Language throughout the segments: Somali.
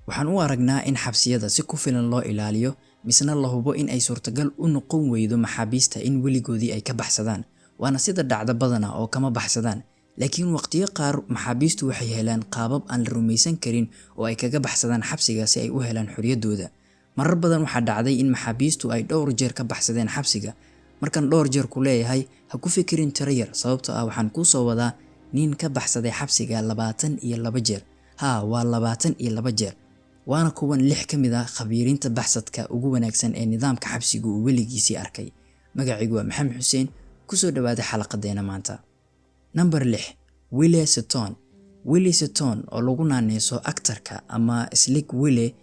waxaan u aragnaa in xabsiyada si ku filan loo ilaaliyo misna la hubo in ay suurtagal u noqon weydo maxaabiista in weligoodii ay ka baxsadaan waana sida dhacda badana oo kama baxsadaan laakiin waqtiyo qaar maxaabiistu waxay helaan qaabab aan la rumaysan karin oo ay kaga baxsadaan xabsiga si ay u helaan xoriyadooda marar badan waxaa dhacday in maxaabiistu ay dhowr jeer ka baxsadeen xabsiga markan dhowr jeer ku leeyahay ha ku fikirin tiro yar sababtoo ah waxaan kuu soo wadaa nin ka baxsaday xabsiga 22 jeer waa 22 jeer waana kuwan 6 ka mid ah khabiiriinta baxsadka ugu wanaagsan ee nidaamka xabsiga uu weligiisii arkay magaciigu waa Maxamed Xuseen kusoo dhawaada xalaqadeena maanta number 6 Willie Sutton oo lagu naaneyso actorka ama Slick Willie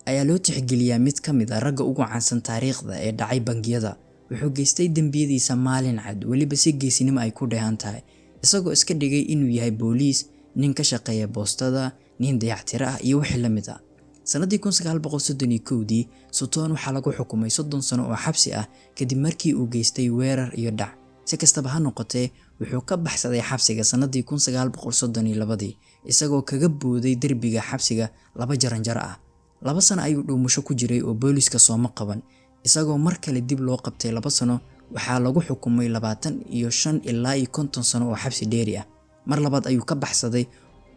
ayaa loo tixgeliyaa mid ka mid ah ragga ugu caansan taariikhda ee dhacay bangiyada wuxuu geystay dambiyadiisa maalin cad waliba si geesinimo ay ku dheehan tahay isagoo iska dhigay inuu yahay booliis nin ka shaqeeya boostada nin dayactiro ah iyo wixii la mid ah sanadii 1931 Sutton waxaa lagu xukumay 30 sano oo xabsi ah kadib markii uu geystay weerar iyo dhac si kastaba ha noqotee wuxuu ka baxsaday xabsiga sanadii 1932 isagoo kaga booday derbiga xabsiga 2 jaranjaro ah 2 sano ayuu dhuumasho ku jiray oo booliiska sooma qaban isagoo mar kale dib loo qabtay 2 sano waxaa lagu xukumay 25 ilaa 50 sano oo xabsi dheeri ah mar labaad ayuu ka baxsaday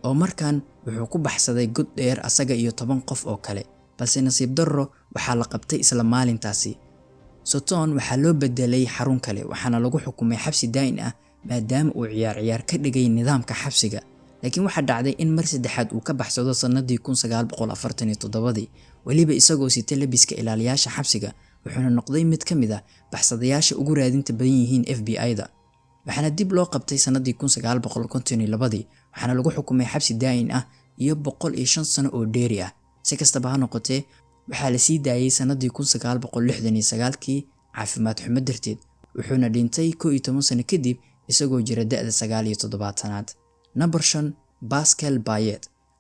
oo markan wuxuu ku baxsaday god dheer asaga iyo 10 qof oo kale balse nasiib darro waxaa la qabtay isla maalintaasi Sutton waxaa loo bedelay xarun kale waxaana lagu xukumay xabsi daa'in ah maadaama uu ciyaar ka dhigay nidaamka xabsiga laakiin waxa dhacday in mar saddexaad uu ka baxsado sanadii 1947 waliba isagoo sita labiska ilaaliyaasha xabsiga wuxuuna noqday mid ka mid ah baxsadayaasha ugu raadinta badan yihiin FBI-da waxaana dib loo qabtay sanadii 1952 waxaana lagu xukumay xabsi daa'in ah iyo 105 sano oo dheeri ah si kastaba ha noqotee waxaa la sii daayay sanadii 1969kii caafimaad xumo darteed wuxuuna dhintay 11 sano kadib isagoo jira da'da 79aad number 5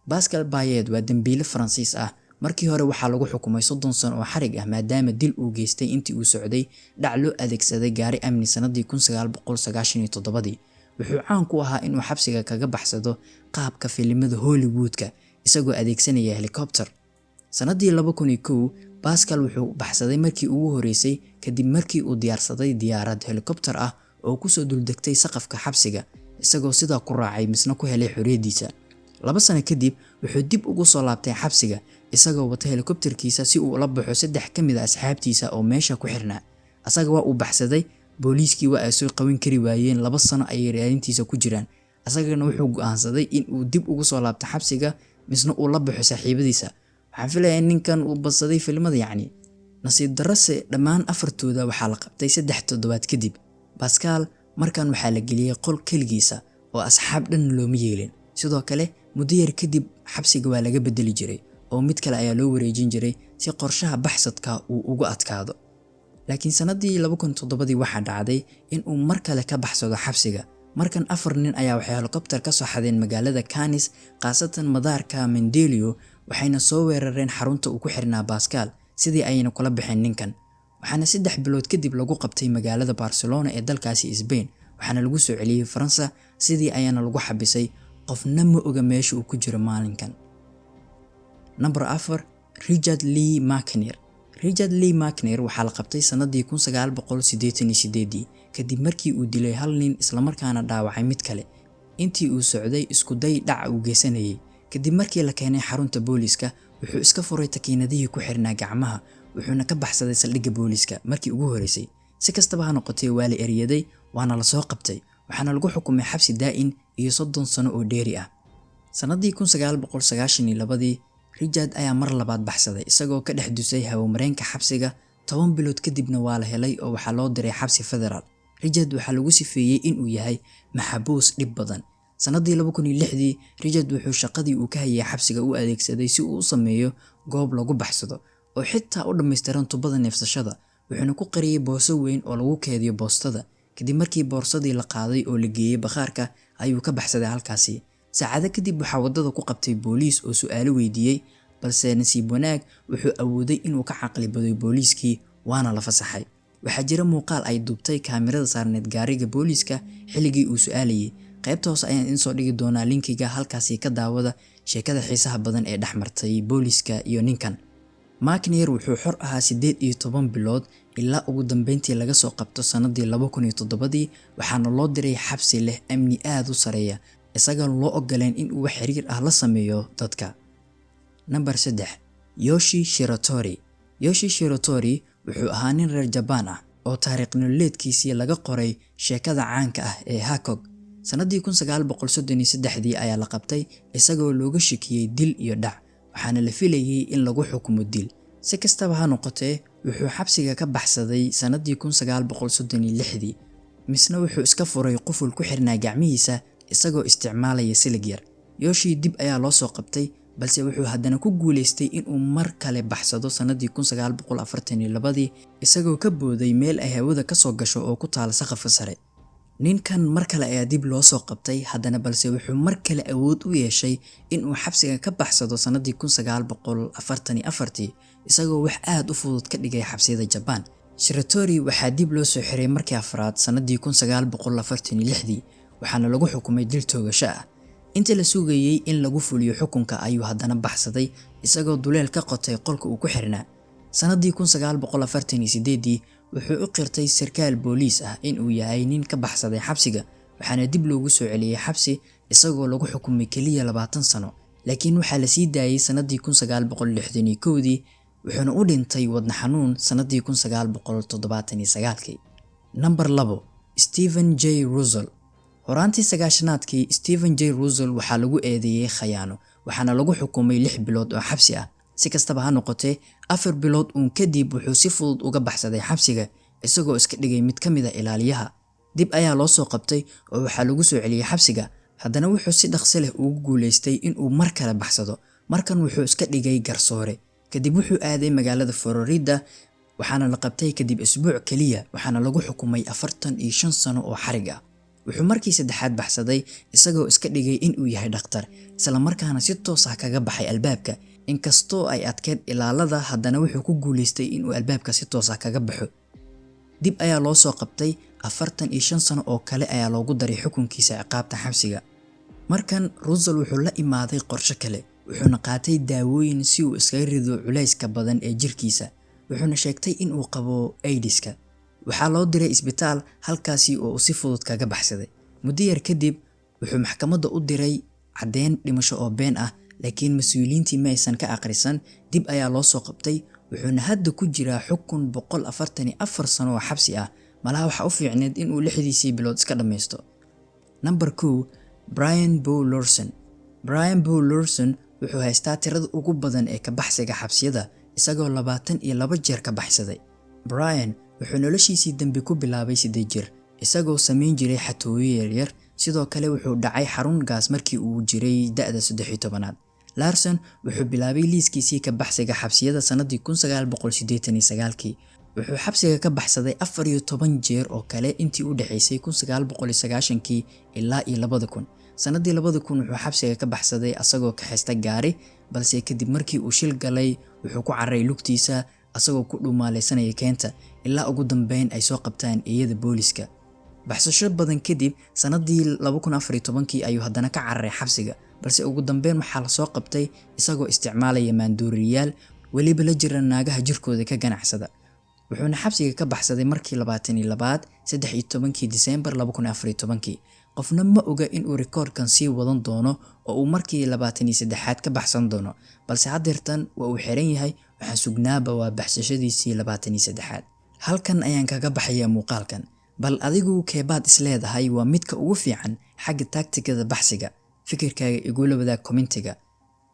Pascal Bayet waa dambiile Faransiis ah markii hore waxaa lagu xukumay 30 sano oo xarig ah maadaama dil uu geystay intii uu socday dhac loo adeegsaday gaari amni sanadii 1997 wuxuu caan ku ahaa inuu xabsiga kaga baxsado qaabka filimada Hollywoodka isagoo adeegsanaya helicopter sanadii 2001 Pascal wuxuu baxsaday markii ugu horeysay kadib markii uu diyaarsaday diyaarad helicopter ah oo ku soo duldegtay saqafka xabsiga isagoo sidaa ku raacay misna ku helay xoriyadiisa 2 sano kadib wuxuu dib ugu soo laabtay xabsiga isagoo wata helicopterkiisa si uu la baxo 3 ka mid ah asxaabtiisa oo meesha ku xirnaa asaga waa uu baxsaday booliiskii waa ay soo qaban kari waayeen 2 sano ay raadintiisa ku jiraan asagana wuxuu go'aansaday in uu dib ugu soo laabto xabsiga misna uu la baxo saaxiibadiisa waxaan filayaa ninkan uu badsaday filimada yacni nasiib darrase dhammaan afartooda waxaa la qabtay 3 toddobaad kadib Pascal markan waxaa la geliyay qol kaligiisa oo asxaab dhan looma yeelin sidoo kale muddo yar kadib xabsiga waa laga bedeli jiray oo mid kale ayaa loo wareejin jiray si qorshaha baxsadka uu ugu adkaado laakiin sanadii 2007 waxaa dhacday in uu mar kale ka baxsado xabsiga markan 4 nin ayaa waxay helicopter ka soo xadeen magaalada Cannes qaasatan madaarka Mendelio waxayna soo weerareen xarunta uu ku xirnaa Pascal sidii ayna kula bixin ninkan waxaana 3 bilood kadib lagu qabtay magaalada Barcelona ee dalkaasi Spain waxaana lagu soo celiyay Faransa sidii ayna lagu xabisay qofna ma oga meesha uu ku jiro maalinkan number 4 Richard Lee McNair waxaa la qabtay sanadii 1988 kadib markii uu dilay hal nin isla markaana dhaawacay mid kale intii uu socday isku day dhac uu geysanayay kadib markii la keenay xarunta booliiska wuxuu iska furay takiinadihii ku xirnaa gacmaha wuxuuna ka baxsaday saldhigga booliiska markii ugu horeysay si kastaba ha noqotee waa la eriyaday waana la soo qabtay waxaana lagu xukumay xabsi daa'in iyo 30 sano oo dheeri ah sanadii 1992 Richard ayaa mar labaad baxsaday isagoo ka dhex dusay hawo-mareenka xabsiga 10 bilood kadibna waa la helay oo waxaa loo diray xabsi federaal Richard waxaa lagu sifeeyay inuu yahay maxabuus dhib badan sanadii 2006 Richard wuxuu shaqadii uu ka hayay xabsiga u adeegsaday si uu u sameeyo goob lagu baxsado oo xitaa u dhameystiran tubada neefsashada wuxuuna ku qariyay boorso weyn oo lagu keediyo boostada kadib markii boorsadii la qaaday oo la geeyay bakhaarka ayuu ka baxsaday halkaasi saacado kadib waxaa wadada ku qabtay booliis oo su'aalo weydiiyay balse nasiib wanaag wuxuu awooday inuu ka caqli baday booliiskii waana la fasaxay waxaa jira muuqaal ay duubtay kaamirada saarneed gaariga booliiska xilligii uu su'aalayay qaybta hoose ayaan idin soo dhigi doonaa linkiga halkaasi ka daawada sheekada xiisaha badan ee dhaxmartay booliska iyo ninkan. McNair wuxuu xor ahaa 18 bilood ilaa ugu dambeyntii laga soo qabto sanadii 2007 waxaana loo diray xabsi leh amni aad u sareeya isaga loo ogoleen in uu xiriir ah la sameeyo dadka. Number 3 Yoshi Shiratori. Yoshi Shiratori wuxuu ahaa nin reer Japan ah oo taariikh nololeedkiisii laga qoray sheekada caanka ah ee Hancock. Sanadii 1933 ayaa la qabtay isagoo looga shakiyay dil iyo dhac waxaana la filayay in lagu xukumo dil. Si kastaba ha noqotee wuxuu xabsiga ka baxsaday sanadii 1936 misna wuxuu iska furay quful ku xirnaa gacmihiisa isagoo isticmaalaya silig yar. Yoshi dib ayaa loo soo qabtay balse wuxuu haddana ku guuleystay in uu mar kale baxsado sanadii 1942 isagoo ka booday meel ay hawada ka soo gasho oo ku taal saqafka sare. ninkan mar kale ayaa dib loo soo qabtay haddana balse wuxuu mar kale awood u yeeshay in uu xabsiga ka baxsado sanadii 1944 isagoo wax aad u fudud ka dhigay xabsiyada Japan. Shiratori waxaa dib loo soo xiray markii afraad sanadii 1946 waxaana lagu xukumay dil toogasho ah. inta la sugayay in lagu fuliyo xukunka ayuu haddana baxsaday isagoo duleel ka qotay qolka uu ku xirnaa. sanadii 1948 wuxuu u qirtay sarkaal booliis ah in uu yahay nin ka baxsaday xabsiga waxaana dib loogu soo celiyay xabsi isagoo lagu xukumay kaliya 20 sano laakiin waxaa la sii daayay sanadii 1961 wuxuuna u dhintay wadna xanuun sanadii 1979. Number 2 Stephen J. Russell. horaantii sagaashanaadkii Stephen J. Russell waxaa lagu eedeeyay khayaano waxaana lagu xukumay 6 bilood oo xabsi ah. si kastaba ha noqotee 4 bilood uun kadib wuxuu si fudud uga baxsaday xabsiga isagoo iska dhigay mid ka mid ah ilaaliyaha. dib ayaa loo soo qabtay oo waxaa lagu soo celiyay xabsiga haddana wuxuu si dhaqso leh ugu guuleystay in uu mar kale baxsado. markan wuxuu iska dhigay garsoore kadib wuxuu aaday magaalada Florida waxaana la qabtay kadib isbuuc kaliya waxaana lagu xukumay 45 sano oo xarig ah. wuxuu markii saddexaad baxsaday isagoo iska dhigay in uu yahay dhakhtar isla markaana si toos ah kaga baxay albaabka inkastoo ay adkeed ilaalada haddana wuxuu ku guuleystay in uu albaabka si toos ah kaga baxo. dib ayaa loo soo qabtay 45 sano oo kale ayaa loogu daray xukunkiisa ciqaabta xabsiga. markan Russell wuxuu la imaaday qorshe kale wuxuuna qaatay daawooyin si uu iskaga rido culayska badan ee jirkiisa wuxuuna sheegtay in uu qabo AIDS-ka. waxaa loo diray isbitaal halkaasi oo uu si fudud kaga baxsaday. muddo yar kadib wuxuu maxkamadda u diray caddeyn dhimasho oo been ah laakiin mas'uuliyiintii ma aysan ka aqrisan. dib ayaa loo soo qabtay wuxuuna hadda ku jiraa xukun 144 sano oo xabsi ah malaha waxa u fiicneed in uu 6 bilood iska dhameysto. Number 2 Brian Bo Lawson. Brian Bo Lawson wuxuu haystaa tirada ugu badan ee ka baxsiga xabsiyada isagoo 22 jeer ka baxsaday. Brian wuxuu noloshiisii dambi ku bilaabay 8 jir isagoo sameyn jiray xatooyo yaryar sidoo kale wuxuu dhacay xarun gaas markii uu jiray da'da 13aad. Larson wuxuu bilaabay liiskiisii ka baxsiga xabsiyada sanadii 1989 wuxuu xabsiga ka baxsaday 14 jeer oo kale intii u dhaxaysay 1990 ilaa 2000. sanadii 2000 wuxuu xabsiga ka baxsaday asagoo ka haysta gaari balse kadib markii uu shil galay wuxuu ku carray lugtiisa asagoo ku dhumaaleysanaya keenta ilaa ugu dambeyn ay soo qabtaan eeyada booliska. baxsasho badan kadib sanadii 2014 ayuu haddana ka carray xabsiga balse ugu dambeyn waxaa la soo qabtay isagoo isticmaalaya maandooriyaal weliba la jira naagaha jirkooda ka ganacsada. wuxuuna xabsiga ka baxsaday markii 13 December 2014. qofna ma oga in uu rikoorkan sii wadan doono oo uu markii 23aad ka baxsan doono balse haddeertan waa uu xiran yahay waxaa sugnaaba waa baxsashadiisii 23aad. halkan ayaan kaga baxayaa muuqaalkan bal adigu keebaad isleedahay waa midka ugu fiican xagga tacticada baxsiga fikirkaaga igula wadaag commentiga.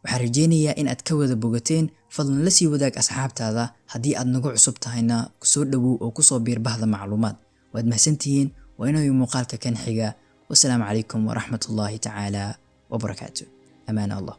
waxaan rajeynayaa in aad ka wada bogateen fadlan la sii wadaag asxaabtaada haddii aad nagu cusub tahayna soo dhawow oo kusoo biir bahda macluumaad. waad mahadsantihiin waa inuu muuqaalka kan xiga. والسلام عليكم ورحمة الله تعالى وبركاته. أمان الله.